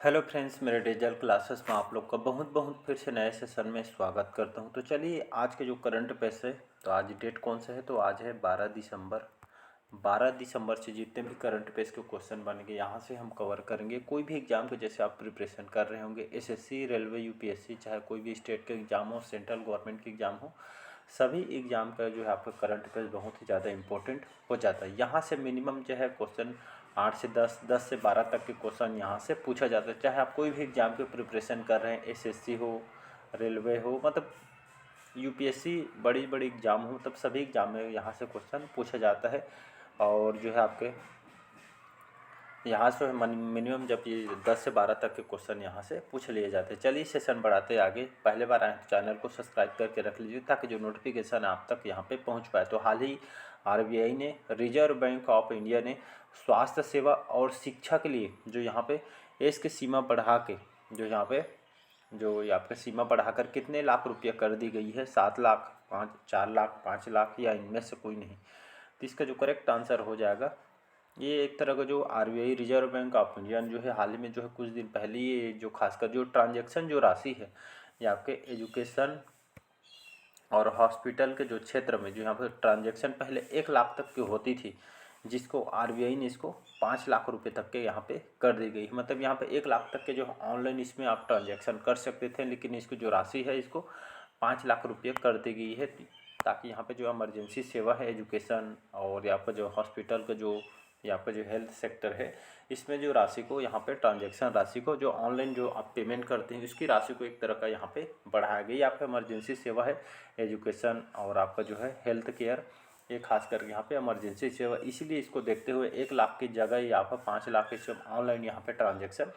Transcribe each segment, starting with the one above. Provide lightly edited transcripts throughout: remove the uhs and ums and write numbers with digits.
Hello friends, मेरे digital classes में आप लोग का बहुत बहुत फिर से नए सेशन में स्वागत करता हूं। तो चलिए आज के जो करंट अफेयर्स है, तो आज डेट कौन सा है, तो आज है 12 दिसंबर। 12 दिसंबर से जितने भी करंट अफेयर्स के क्वेश्चन बनेंगे यहाँ से हम कवर करेंगे। कोई भी एग्जाम के जैसे आप प्रिपरेशन कर रहे होंगे, एसएससी, रेलवे, यूपीएससी, चाहे कोई भी स्टेट के एग्जाम हो, सेंट्रल गवर्नमेंट के एग्जाम हो, सभी एग्जाम का जो है आपका करंट अफेयर्स बहुत ही ज़्यादा इंपॉर्टेंट हो जाता है। यहाँ से मिनिमम जो है क्वेश्चन 8 से 10, 10 से 12 तक के क्वेश्चन यहाँ से पूछा जाता है। चाहे आप कोई भी एग्जाम के प्रिपरेशन कर रहे हैं, एसएससी हो, रेलवे हो, मतलब यूपीएससी, बड़ी बड़ी एग्जाम हो, तब सभी एग्जाम में यहाँ से क्वेश्चन पूछा जाता है। और जो है आपके यहाँ से मिनिमम जब ये 10 से 12 तक के क्वेश्चन यहाँ से पूछ लिए जाते हैं। चलिए सेशन बढ़ाते आगे। पहले बार आए तो चैनल को सब्सक्राइब करके रख लीजिए ताकि जो नोटिफिकेशन आप तक यहाँ पे पहुँच पाए। तो हाल ही आरबीआई ने, रिजर्व बैंक ऑफ इंडिया ने स्वास्थ्य सेवा और शिक्षा के लिए जो यहाँ पे एज की सीमा बढ़ा के जो यहाँ पे जो ये आपका सीमा बढ़ाकर कितने लाख रुपया कर दी गई है, 7 लाख, 4 लाख, 5 लाख, या इनमें से कोई नहीं। तो इसका जो करेक्ट आंसर हो जाएगा, ये एक तरह का जो RBI, reserve bank of India ने जो है हाल ही में जो है कुछ दिन पहले ये जो खासकर जो ट्रांजैक्शन जो राशि है, ये आपके एजुकेशन और हॉस्पिटल के जो क्षेत्र में जो यहाँ पर ट्रांजैक्शन पहले 1 लाख तक की होती थी, जिसको आरबीआई ने इसको 5 लाख रुपए तक के यहाँ पे कर दी गई। मतलब यहाँ पे 1 लाख तक के जो ऑनलाइन इसमें आप ट्रांजैक्शन कर सकते थे, लेकिन इसकी जो राशि है इसको 5 लाख रुपये कर दी गई है, ताकि यहाँ पे जो इमरजेंसी सेवा है, एजुकेशन और यहाँ पर जो हॉस्पिटल का जो यहाँ पर जो हेल्थ सेक्टर है, इसमें जो राशि को यहाँ पे ट्रांजैक्शन राशि को जो ऑनलाइन जो आप पेमेंट करते हैं, उसकी राशि को एक तरह का यहाँ पे बढ़ाया गया। आपका इमरजेंसी सेवा है, एजुकेशन और आपका जो है हेल्थ केयर, ये खास करके यहाँ पे इमरजेंसी सेवा, इसीलिए इसको देखते हुए 1 लाख की जगह यहाँ पर 5 लाख इस ऑनलाइन यहाँ पे ट्रांजेक्शन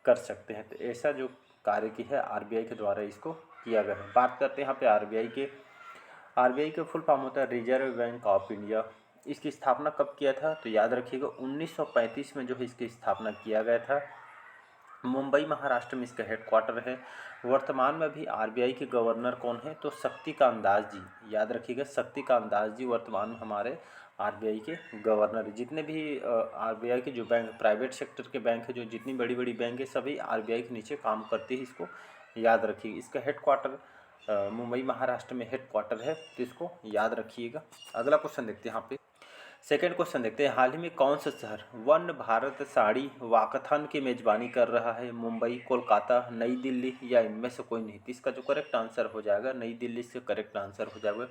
कर सकते हैं। तो ऐसा जो कार्य की है आरबीआई के द्वारा इसको किया गया है। बात करते हैं यहाँ पे आरबीआई के फुल फॉर्म होता है रिजर्व बैंक ऑफ इंडिया। इसकी स्थापना कब किया था, तो याद रखिएगा 1935 में जो है इसकी स्थापना किया गया था। मुंबई महाराष्ट्र में इसका हेडक्वार्टर है। वर्तमान में भी आरबीआई के गवर्नर कौन है, तो शक्तिकांत दास जी। याद रखिएगा, शक्तिकांत दास जी वर्तमान में हमारे आरबीआई के गवर्नर है। जितने भी आरबीआई के जो बैंक, प्राइवेट सेक्टर के बैंक है, जो जितनी बड़ी बड़ी बैंक है, सभी आरबीआई के नीचे काम करती है। इसको याद रखिए। इसका हेडक्वार्टर मुंबई महाराष्ट्र में हेडक्वार्टर है, तो इसको याद रखिएगा। अगला क्वेश्चन देखते हैं यहाँ पे। सेकेंड क्वेश्चन देखते हैं, हाल ही में कौन सा शहर वन भारत साड़ी वाकाथन की मेजबानी कर रहा है? मुंबई, कोलकाता, नई दिल्ली, या इनमें से कोई नहीं? तो इसका जो करेक्ट आंसर हो जाएगा, नई दिल्ली से करेक्ट आंसर हो जाएगा।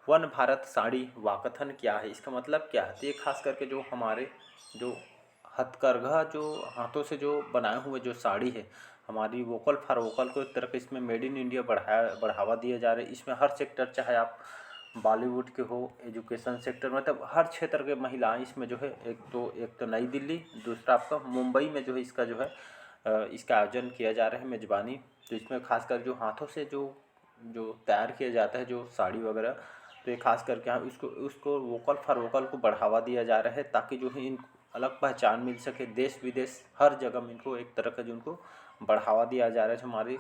वन भारत साड़ी वाकाथन क्या है, इसका मतलब क्या है? तो ये खास करके जो हमारे जो हथकरघा, जो हाथों से जो बनाए हुए जो साड़ी है, हमारी वोकल फॉर वोकल को एक तरह का इसमें मेड इन इंडिया बढ़ावा दिया जा रहा है। इसमें हर सेक्टर, चाहे आप बॉलीवुड के हो, एजुकेशन सेक्टर, मतलब हर क्षेत्र के महिलाएं इसमें जो है, एक तो नई दिल्ली, दूसरा आपका मुंबई में जो है इसका जो है इसका आयोजन किया जा रहा है, मेजबानी। तो इसमें खासकर जो हाथों से जो जो तैयार किया जाता है जो साड़ी वगैरह, तो ये खास करके यहाँ उसको उसको वोकल फॉर वोकल को बढ़ावा दिया जा रहा है, ताकि जो है इन अलग पहचान मिल सके। देश विदेश हर जगह में इनको एक तरह का जो उनको बढ़ावा दिया जा रहा है, जो हमारी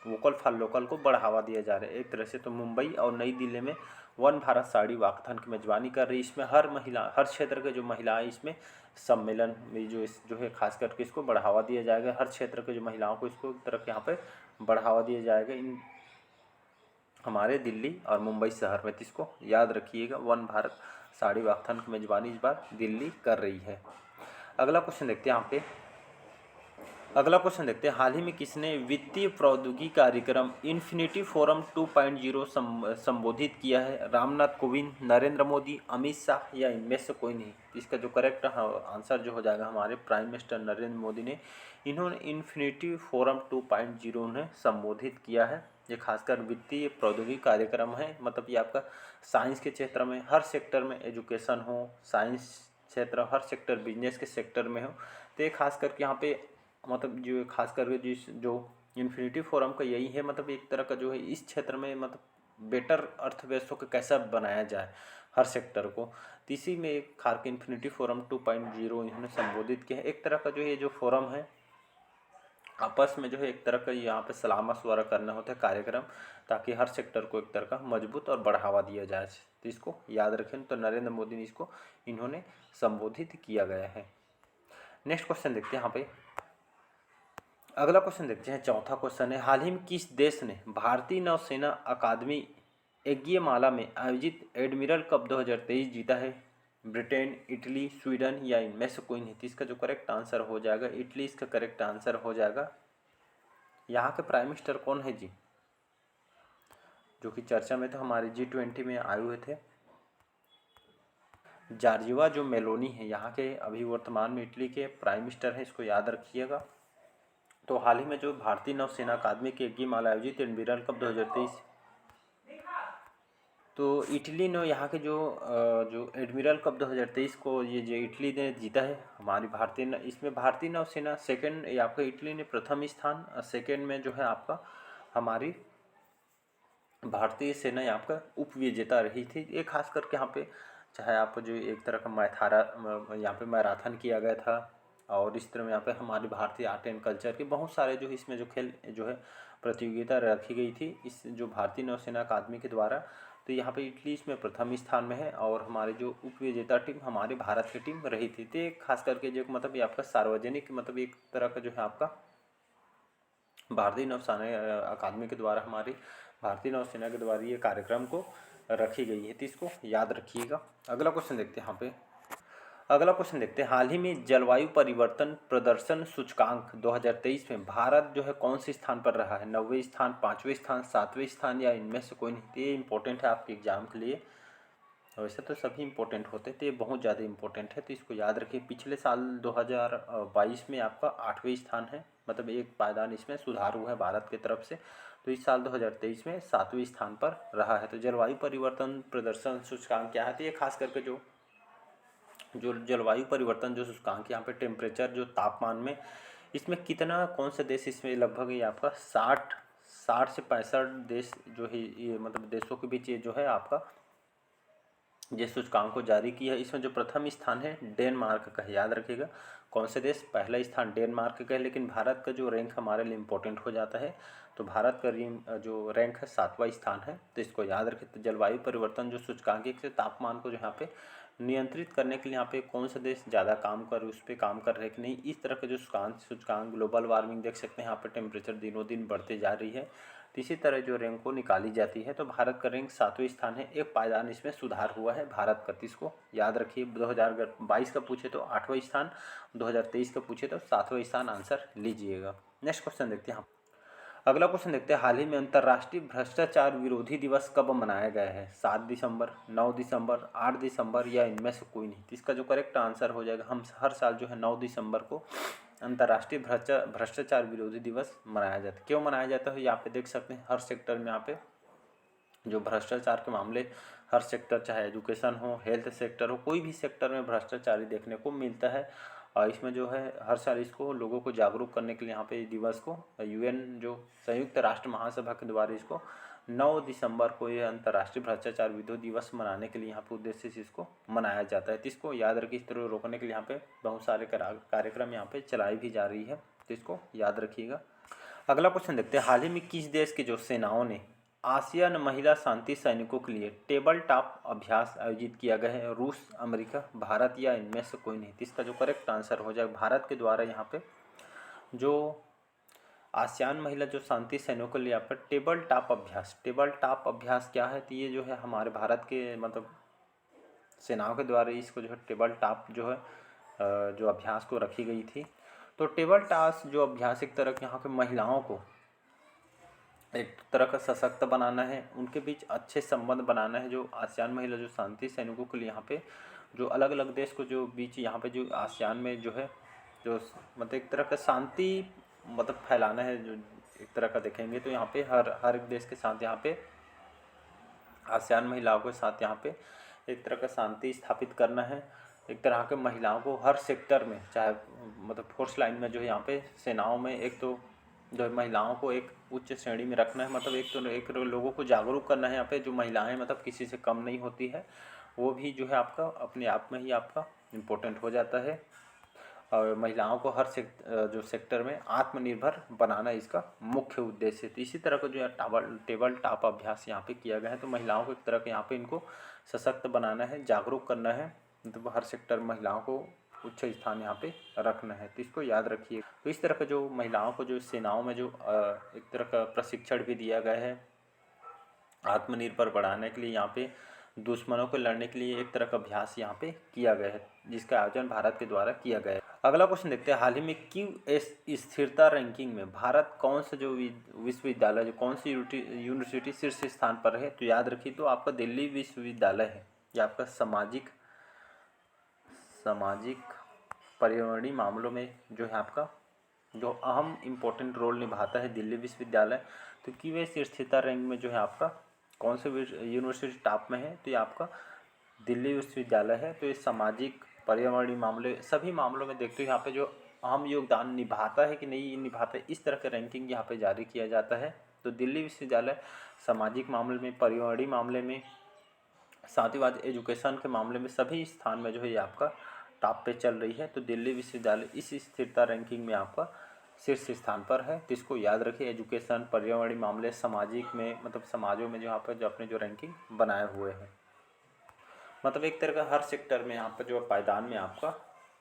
वोकल फॉर लोकल को बढ़ावा दिया जा रहा है एक तरह से। तो मुंबई और नई दिल्ली में वन भारत साड़ी वाकथन की मेजबानी कर रही है। इसमें हर महिला, हर क्षेत्र के जो महिलाएं इसमें सम्मेलन में जो है खास करके इसको बढ़ावा दिया जाएगा। हर क्षेत्र के जो महिलाओं को इसको एक तरफ यहाँ पे बढ़ावा दिया जाएगा इन हमारे दिल्ली और मुंबई शहर में। तो इसको याद रखिएगा, वन भारत साड़ी वाकथन की मेजबानी इस बार दिल्ली कर रही है। अगला क्वेश्चन देखते हैं यहाँ पे। अगला क्वेश्चन देखते हैं, हाल ही में किसने वित्तीय प्रौद्योगिकी कार्यक्रम इन्फिनिटी फोरम 2.0 संबोधित किया है? रामनाथ कोविंद, नरेंद्र मोदी, अमित शाह, या इनमें से कोई नहीं? इसका जो करेक्ट आंसर जो हो जाएगा, हमारे प्राइम मिनिस्टर नरेंद्र मोदी ने, इन्होंने इन्फिनिटी फोरम 2.0 ने संबोधित किया है। ये खासकर वित्तीय प्रौद्योगिकी कार्यक्रम है, मतलब ये आपका साइंस के क्षेत्र में, हर सेक्टर में, एजुकेशन हो, साइंस क्षेत्र, हर सेक्टर, बिजनेस के सेक्टर में हो, तो ये खास करके यहाँ पे मतलब जो खास करके जो इन्फिनिटी फोरम का यही है, मतलब एक तरह का जो है इस क्षेत्र में, मतलब बेटर अर्थव्यवस्था को कैसा बनाया जाए हर सेक्टर को। तो इसी में एक खास के इन्फिनिटी फोरम 2.0 इन्होंने संबोधित किया है। एक तरह का जो ये जो फोरम है, आपस में जो है एक तरह का यहाँ पे सलाह मशवरा करना होता है कार्यक्रम, ताकि हर सेक्टर को एक तरह का मजबूत और बढ़ावा दिया जाए। तो इसको याद रखें। तो नरेंद्र मोदी ने इसको इन्होंने संबोधित किया गया है। नेक्स्ट क्वेश्चन देखते हैं यहाँ पे। अगला क्वेश्चन देखते हैं, चौथा क्वेश्चन है, हाल ही में किस देश ने भारतीय नौसेना अकादमी एग्गियमाला में आयोजित एडमिरल कप 2023 जीता है? ब्रिटेन, इटली, स्वीडन या इनमें से कोई नहीं? तो इसका जो करेक्ट आंसर हो जाएगा इटली, इसका करेक्ट आंसर हो जाएगा। यहाँ के प्राइम मिनिस्टर कौन है जी, जो कि चर्चा में तो हमारे G20 में आए हुए थे? जॉर्जिया जो मेलोनी है यहाँ के अभी वर्तमान में इटली के प्राइम मिनिस्टर हैं, इसको याद रखिएगा। तो हाल ही में जो भारतीय नौसेना अकादमी की एग्गियमाला आयोजित एडमिरल कप 2023, तो इटली ने यहाँ के जो एडमिरल कप 2023 को ये जो इटली ने जीता है हमारी भारतीय, इसमें भारतीय नौसेना सेकंड, आपका इटली ने प्रथम स्थान, सेकंड में जो है आपका हमारी भारतीय सेना यहाँ का उप विजेता रही थी। ये खास करके यहाँ पे चाहे आप जो एक तरह का यहाँ पे मैराथन किया गया था, और इस तरह में यहाँ पे हमारी भारतीय आर्ट एंड कल्चर के बहुत सारे जो इसमें जो खेल जो है प्रतियोगिता रखी गई थी इस जो भारतीय नौसेना अकादमी के द्वारा। तो यहाँ पे इटली इसमें प्रथम स्थान में है, और हमारे जो उप विजेता टीम हमारे भारत की टीम रही थी। तो खास करके जो मतलब ये आपका सार्वजनिक मतलब एक तरह का जो है आपका भारतीय नौसेना अकादमी के द्वारा हमारी भारतीय नौसेना के द्वारा ये कार्यक्रम को रखी गई है, तो इसको याद रखिएगा। अगला क्वेश्चन देखते हैं यहाँ पे, अगला क्वेश्चन देखते हैं, हाल ही में जलवायु परिवर्तन प्रदर्शन सूचकांक 2023 में भारत जो है कौन से स्थान पर रहा है? 90वें स्थान, 5वें स्थान, 7वें स्थान या इनमें से कोई नहीं? ये इंपॉर्टेंट है आपके एग्जाम के लिए, वैसे तो सभी इंपॉर्टेंट होते थे, ये बहुत ज़्यादा इंपॉर्टेंट है, तो इसको याद रखिए। पिछले साल 2022 में आपका 8वें स्थान है, मतलब एक पायदान इसमें सुधार हुआ है भारत की तरफ से। तो इस साल 2023 में 7वें स्थान पर रहा है। तो जलवायु परिवर्तन प्रदर्शन सूचकांक क्या है? तो ये खास करके जो जलवायु परिवर्तन जो सूचकांक यहाँ पे टेम्परेचर जो तापमान में इसमें कितना कौन सा देश इसमें लगभग ये आपका 60 से 65 देश जो है ये मतलब देशों के बीच ये जो है आपका जिस सूचकांक को जारी किया है, इसमें जो प्रथम स्थान है डेनमार्क का है, याद रखिएगा। कौन से देश? पहला स्थान डेनमार्क का है, लेकिन भारत का जो रैंक हमारे लिए इम्पोर्टेंट हो जाता है, तो भारत का जो रैंक है 7वां स्थान है, तो इसको याद रखें। तो जलवायु परिवर्तन जो सूचकांक से तापमान को जो यहाँ पे नियंत्रित करने के लिए यहाँ पे कौन सा देश ज़्यादा काम कर उस पर काम कर रहे कि नहीं, इस तरह का जो सूचकांक ग्लोबल वार्मिंग देख सकते हैं यहाँ पे टेम्परेचर दिनों दिन बढ़ते जा रही है, तो इसी तरह जो रैंक को निकाली जाती है। तो भारत का रैंक 7वें स्थान है, एक पायदान इसमें सुधार हुआ है भारत का, इसको याद रखिए। 2022 का पूछे तो 8वां स्थान, 2023 का पूछे तो 7वां स्थान आंसर लीजिएगा। नेक्स्ट क्वेश्चन देखते हैं। अगला क्वेश्चन देखते हैं, हाल ही में अंतर्राष्ट्रीय भ्रष्टाचार विरोधी दिवस कब मनाया गया है? 7 दिसंबर, 9 दिसंबर, 8 दिसंबर या इनमें से कोई नहीं? तो इसका जो करेक्ट आंसर हो जाएगा, हम हर साल जो है 9 दिसंबर को अंतर्राष्ट्रीय भ्रष्टाचार विरोधी दिवस मनाया जाता है। क्यों मनाया जाता है? यहाँ पे देख सकते हैं हर सेक्टर में यहाँ पे जो भ्रष्टाचार के मामले हर सेक्टर, चाहे एजुकेशन हो, हेल्थ सेक्टर हो, कोई भी सेक्टर में भ्रष्टाचारी देखने को मिलता है। और इसमें जो है हर साल इसको लोगों को जागरूक करने के लिए यहाँ पे दिवस को UN जो संयुक्त राष्ट्र महासभा के द्वारा इसको 9 दिसंबर को ये अंतर्राष्ट्रीय भ्रष्टाचार विरोधी दिवस मनाने के लिए यहाँ पे उद्देश्य से इसको मनाया जाता है। तो इसको याद रखिए, इस तरह रोकने के लिए यहाँ पे बहुत सारे कार्यक्रम यहाँ पे चलाई भी जा रही है, तो इसको याद रखिएगा। अगला क्वेश्चन देखते हैं, हाल ही में किस देश की जो सेनाओं ने आसियान महिला शांति सैनिकों के लिए टेबल टॉप अभ्यास आयोजित किया गया है? रूस, अमेरिका, भारत या इनमें से कोई नहीं? इसका जो करेक्ट आंसर हो जाएगा भारत के द्वारा यहाँ पे जो आसियान महिला जो शांति सैनिकों के लिए यहाँ पर टेबल टॉप अभ्यास क्या है? तो ये जो है हमारे भारत के मतलब सेनाओं के द्वारा इसको जो है टेबल टॉप जो है जो अभ्यास को रखी गई थी। तो टेबल टॉप जो अभ्यास एक तरह के यहाँ के महिलाओं को एक तरह का सशक्त बनाना है, उनके बीच अच्छे संबंध बनाना है। जो आसियान महिला जो शांति सैनिकों के लिए यहाँ पे जो अलग अलग देश को जो बीच यहाँ पे जो आसियान में जो है जो मतलब एक तरह का शांति मतलब फैलाना है, जो एक तरह का देखेंगे तो यहाँ पे हर एक देश के साथ यहाँ पे आसियान महिलाओं के साथ यहाँ पे एक तरह का शांति स्थापित करना है। एक तरह के महिलाओं को हर सेक्टर में, चाहे मतलब फोर्स लाइन में जो है यहाँ पे सेनाओं में एक तो जो महिलाओं को एक उच्च श्रेणी में रखना है, मतलब एक लोगों को जागरूक करना है। यहाँ पे जो महिलाएं मतलब किसी से कम नहीं होती है, वो भी जो है आपका अपने आप में ही आपका इम्पोर्टेंट हो जाता है। और महिलाओं को हर जो सेक्टर में आत्मनिर्भर बनाना इसका मुख्य उद्देश्य है। तो इसी तरह का जो है टेबल टॉप अभ्यास यहाँ पे किया गया है। तो महिलाओं को एक तरह के यहाँ पे इनको सशक्त बनाना है, जागरूक करना है, मतलब हर सेक्टर में महिलाओं को उच्च स्थान यहाँ पे रखना है, तो इसको याद रखिए। तो इस तरह का जो महिलाओं को जो सेनाओं में जो एक तरह का प्रशिक्षण भी दिया गया है आत्मनिर्भर बढ़ाने के लिए, यहाँ पे दुश्मनों को लड़ने के लिए एक तरह का अभ्यास यहाँ पे किया गया है, जिसका आयोजन भारत के द्वारा किया गया है। अगला क्वेश्चन देखते हैं, हाल ही में क्यूएस स्थिरता रैंकिंग में भारत कौन सा जो विश्वविद्यालय, जो कौन सी यूनिवर्सिटी शीर्ष स्थान पर है? तो याद रखिए, तो आपका दिल्ली विश्वविद्यालय है। यह आपका सामाजिक पर्यावरणीय मामलों में जो है आपका जो अहम इम्पोर्टेंट रोल निभाता है दिल्ली विश्वविद्यालय। तो क्यूएस स्थिरता रैंक में जो है आपका कौन से यूनिवर्सिटी टॉप में है? तो ये आपका दिल्ली विश्वविद्यालय है। तो ये सामाजिक पर्यावरणीय मामले सभी मामलों में देखते हो यहाँ पे जो अहम योगदान निभाता है कि नहीं निभाता है, इस तरह का रैंकिंग यहाँ पे जारी किया जाता है। तो दिल्ली विश्वविद्यालय सामाजिक मामले में, पर्यावरणीय मामले में, साथ ही बाद एजुकेशन के मामले में सभी स्थान में जो है ये आपका टॉप पे चल रही है। तो दिल्ली विश्वविद्यालय इस स्थिरता रैंकिंग में आपका शीर्ष स्थान पर है। तो इसको याद रखिए, एजुकेशन, पर्यावरणीय मामले, सामाजिक में मतलब समाजों में जो यहाँ पर जो अपने जो रैंकिंग बनाए हुए हैं, मतलब एक तरह का हर सेक्टर में यहाँ पर जो पायदान में आपका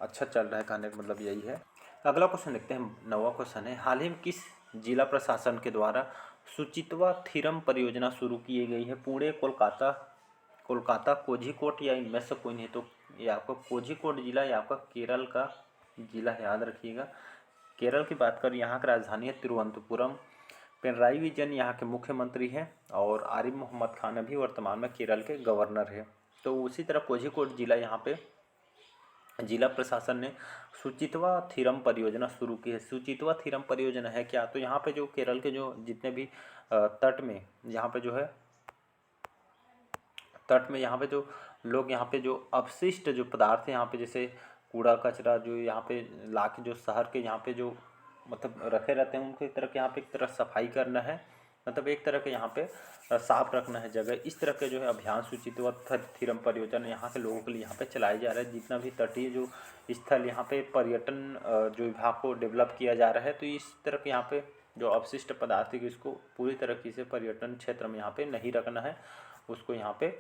अच्छा चल रहा है, कहने का मतलब यही है। अगला क्वेश्चन देखते हैं, 9वां क्वेश्चन है, हाल ही में किस जिला प्रशासन के द्वारा सुचित्वा थीरम परियोजना शुरू की गई है? पुणे, कोलकाता, कोझिकोड या इनमें से कोई नहीं? तो ये आपका कोझिकोड जिला, ये आपका केरल का जिला है, याद रखिएगा। केरल की बात करें, यहाँ की राजधानी है तिरुवनंतपुरम। पिनराई विजयन यहाँ के मुख्यमंत्री हैं और आरिफ मोहम्मद खान अभी वर्तमान में केरल के गवर्नर है। तो उसी तरह कोझिकोड जिला यहाँ पे जिला प्रशासन ने सुचित्वा थीरम परियोजना शुरू की है। सुचित्वा थीरम परियोजना है क्या? तो यहाँ पे जो केरल के जो जितने भी तट में यहाँ पे जो है तट में यहाँ पे जो लोग यहाँ पे जो अपशिष्ट जो पदार्थ है यहाँ पे, जैसे कूड़ा कचरा जो यहाँ पे ला के जो शहर के यहाँ पे जो मतलब रखे रहते हैं, उनको एक तरह के यहाँ पे एक तरह सफाई करना है, मतलब एक तरह के यहाँ पे साफ रखना है जगह। इस तरह के जो है अभियान सुचित्वा थीरम परियोजना यहाँ के लोगों के लिए यहाँ पे चलाया जा रहा है। जितना भी तटीय जो स्थल यहाँ पे पर्यटन जो विभाग को डेवलप किया जा रहा है, तो इस तरह के यहाँ पे जो अपशिष्ट पदार्थ है इसको पूरी तरीके से पर्यटन क्षेत्र में यहाँ पे नहीं रखना है, उसको यहाँ पे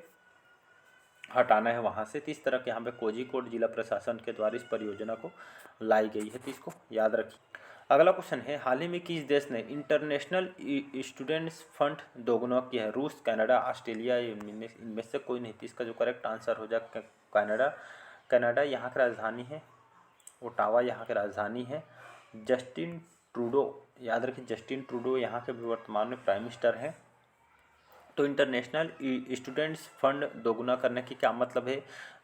हटाना है वहाँ से। तो इस तरह के यहाँ पे कोझिकोड जिला प्रशासन के द्वारा इस परियोजना को लाई गई है, तो इसको याद रखिए। अगला क्वेश्चन है, हाल ही में किस देश ने इंटरनेशनल स्टूडेंट्स फंड दोगुना किया है? रूस, कनाडा, ऑस्ट्रेलिया, इनमें से कोई नहीं? तो इसका जो करेक्ट आंसर हो जाए कनाडा। कनाडा यहाँ की राजधानी है, ओटावा यहाँ की राजधानी है। जस्टिन ट्रूडो, याद रखिए जस्टिन ट्रूडो यहाँ के वर्तमान में प्राइम मिनिस्टर हैं। तो इंटरनेशनल स्टूडेंट्स फंड दोगुना करने की क्या मतलब है?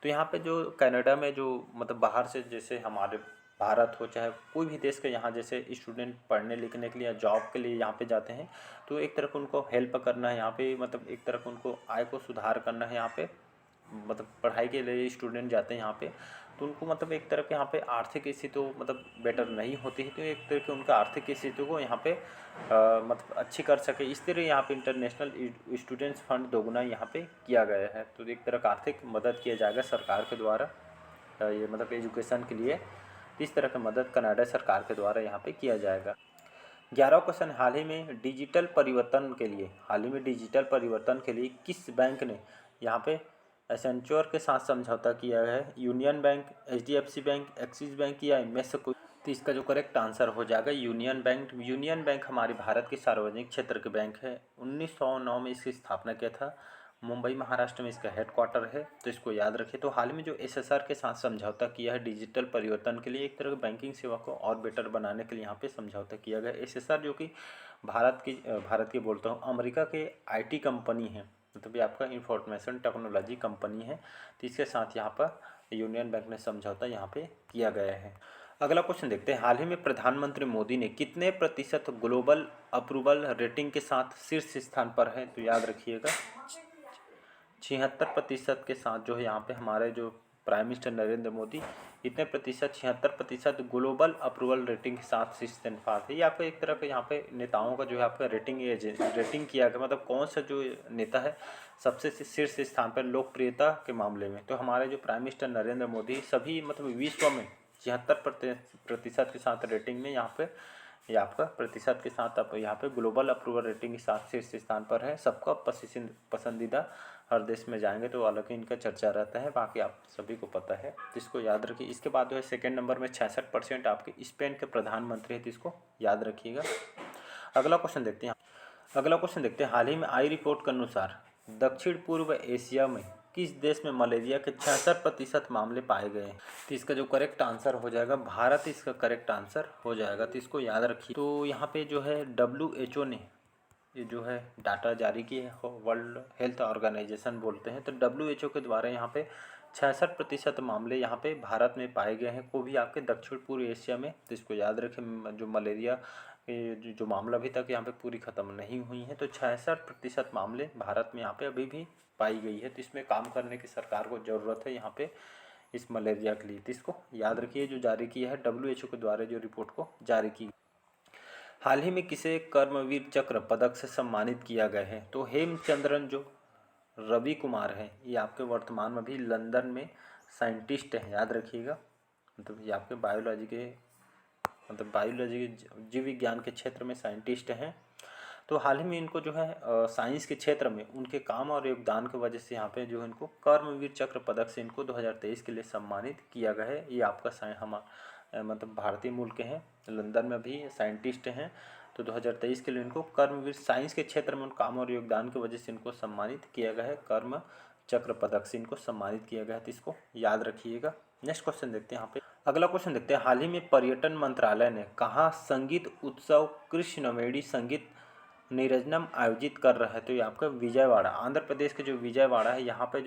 तो यहाँ पे जो कनाडा में जो मतलब बाहर से जैसे हमारे भारत हो चाहे कोई भी देश के यहाँ जैसे स्टूडेंट पढ़ने लिखने के लिए या जॉब के लिए यहाँ पे जाते हैं, तो एक तरह को उनको हेल्प करना है यहाँ पे, मतलब एक तरह को उनको आय को सुधार करना है यहाँ पे, मतलब पढ़ाई के लिए स्टूडेंट जाते हैं यहाँ पे, तो उनको मतलब एक तरह के यहाँ पे आर्थिक स्थिति तो मतलब बेटर नहीं होती है, तो एक तरह के उनका आर्थिक स्थिति को यहाँ पे मतलब अच्छी कर सके, इस तरह यहाँ पे इंटरनेशनल स्टूडेंट्स फंड दोगुना यहाँ पे किया गया है। तो एक तरह का आर्थिक मदद किया जाएगा सरकार के द्वारा ये मतलब एजुकेशन के लिए, इस तरह का मदद कनाडा सरकार के द्वारा यहाँ पे किया जाएगा। 11वां क्वेश्चन, हाल ही में डिजिटल परिवर्तन के लिए किस बैंक ने यहाँ पे एसेंचर के साथ समझौता किया है? Union bank, HDFC bank, axis bank या इनमें से कोई? तो इसका जो करेक्ट आंसर हो जाएगा यूनियन बैंक। यूनियन बैंक हमारे भारत के सार्वजनिक क्षेत्र के बैंक है। 1909 में इसकी स्थापना किया था। मुंबई महाराष्ट्र में इसका हेडक्वार्टर है, तो इसको याद रखिए। तो हाल में जो SSR के साथ समझौता किया है डिजिटल परिवर्तन के लिए, एक तरह की बैंकिंग सेवा को और बेटर बनाने के लिए यहाँ पे समझौता किया गया। SSR जो कि भारत की बोलता हूँ अमेरिका के IT कंपनी है, मतलब ये आपका इंफॉर्मेशन टेक्नोलॉजी कंपनी है, तो इसके साथ यहाँ पर यूनियन बैंक ने समझौता यहाँ पे किया गया है। अगला क्वेश्चन देखते हैं, हाल ही में प्रधानमंत्री मोदी ने कितने प्रतिशत ग्लोबल अप्रूवल रेटिंग के साथ शीर्ष स्थान पर है? तो याद रखिएगा 76% के साथ जो है यहाँ पे हमारे जो प्राइम मिनिस्टर नरेंद्र मोदी इतने प्रतिशत 76% ग्लोबल अप्रूवल रेटिंग के साथ शीर्ष स्थान पर है। ये आपका एक तरह का यहाँ पे नेताओं का जो है आपका रेटिंग किया गया, मतलब कौन सा जो नेता है सबसे शीर्ष स्थान पर लोकप्रियता के मामले में। तो हमारे जो प्राइम मिनिस्टर नरेंद्र मोदी सभी मतलब विश्व में 76% के साथ रेटिंग में यहाँ पे ये आपका प्रतिशत के साथ आप यहाँ पे ग्लोबल अप्रूवल रेटिंग के साथ शीर्ष स्थान पर है। सबका पसंदीदा, हर देश में जाएंगे तो अलग ही इनका चर्चा रहता है, बाकी आप सभी को पता है, जिसको याद रखिए। इसके बाद जो है सेकेंड नंबर में 66% आपके स्पेन के प्रधानमंत्री हैं, जिसको याद रखिएगा। अगला क्वेश्चन देखते हैं। हाल ही में आई रिपोर्ट के अनुसार दक्षिण पूर्व एशिया में किस देश में मलेरिया के 66% मामले पाए गए हैं? तो इसका जो करेक्ट आंसर हो जाएगा भारत, इसका करेक्ट आंसर हो जाएगा, तो इसको याद रखिए। तो यहाँ पे जो है WHO ने ये जो है डाटा जारी की है, वर्ल्ड हेल्थ ऑर्गेनाइजेशन बोलते हैं, तो WHO के द्वारा यहाँ पे 66% मामले यहाँ पे भारत में पाए गए हैं, को भी आपके दक्षिण पूर्व एशिया में। तो इसको याद रखें, जो मलेरिया जो मामला अभी तक यहाँ पे पूरी ख़त्म नहीं हुई है, तो 66% मामले भारत में यहाँ पे अभी भी पाई गई है। तो इसमें काम करने की सरकार को ज़रूरत है यहाँ पे इस मलेरिया के लिए। तो इसको याद रखिए, जो जारी किया है WHO के द्वारा जो रिपोर्ट को जारी की। हाल ही में किसे कर्मवीर चक्र पदक से सम्मानित किया गया है? तो हेमचंद्रन जो रवि कुमार है, ये आपके वर्तमान में भी लंदन में साइंटिस्ट हैं, याद रखिएगा। मतलब ये आपके बायोलॉजी जीव विज्ञान के क्षेत्र में साइंटिस्ट हैं। तो हाल ही में इनको जो है साइंस के क्षेत्र में उनके काम और योगदान की वजह से यहाँ पे जो इनको कर्मवीर चक्र पदक से इनको 2023 के लिए सम्मानित किया गया है। ये आपका मतलब भारतीय मूल के हैं, लंदन में भी साइंटिस्ट हैं। तो 2023 के लिए इनको कर्मवीर साइंस के क्षेत्र में उन काम और योगदान की वजह से इनको सम्मानित किया गया है, कर्म चक्र पदक से इनको सम्मानित किया गया है। तो इसको याद रखिएगा। नेक्स्ट क्वेश्चन देखते हैं यहाँ पे। अगला क्वेश्चन देखते हैं। हाल ही में पर्यटन मंत्रालय ने कहाँ संगीत उत्सव कृष्णवेणी संगीत निरंजनम आयोजित कर रहा है? तो ये आपका विजयवाड़ा, आंध्र प्रदेश के जो विजयवाड़ा है, यहाँ पे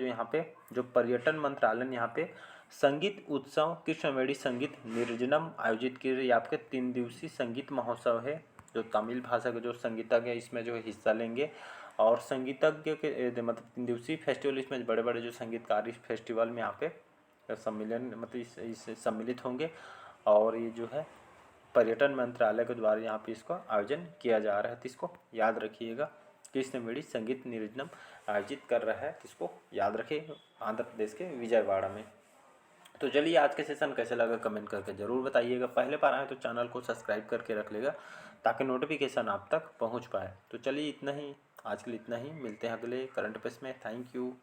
जो पर्यटन मंत्रालय ने यहाँ पे संगीत उत्सव कृष्णवेणी संगीत निरंजनम आयोजित की। ये आपके 3 दिवसीय संगीत महोत्सव है, जो तमिल भाषा के जो संगीतज्ञ है इसमें जो हिस्सा लेंगे, और संगीतज्ञ के मतलब 3 दिवसीय फेस्टिवल, इसमें बड़े बड़े जो संगीतकार इस फेस्टिवल में यहाँ पे सम्मिलन मतलब इस सम्मिलित होंगे। और ये जो है पर्यटन मंत्रालय के द्वारा यहाँ पे इसका आयोजन किया जा रहा है। तो इसको याद रखिएगा, कृष्णवेणी संगीत निरंजनम आयोजित कर रहा है। तो इसको याद रखिए, आंध्र प्रदेश के विजयवाड़ा में। तो चलिए, आज के सेशन कैसे लगा कमेंट करके ज़रूर बताइएगा। पहले बार आए तो चैनल को सब्सक्राइब करके रख लेगा, ताकि नोटिफिकेशन आप तक पहुँच पाए। तो चलिए इतना ही, आज के लिए इतना ही, मिलते हैं अगले करंट अफेयर्स में। Thank you.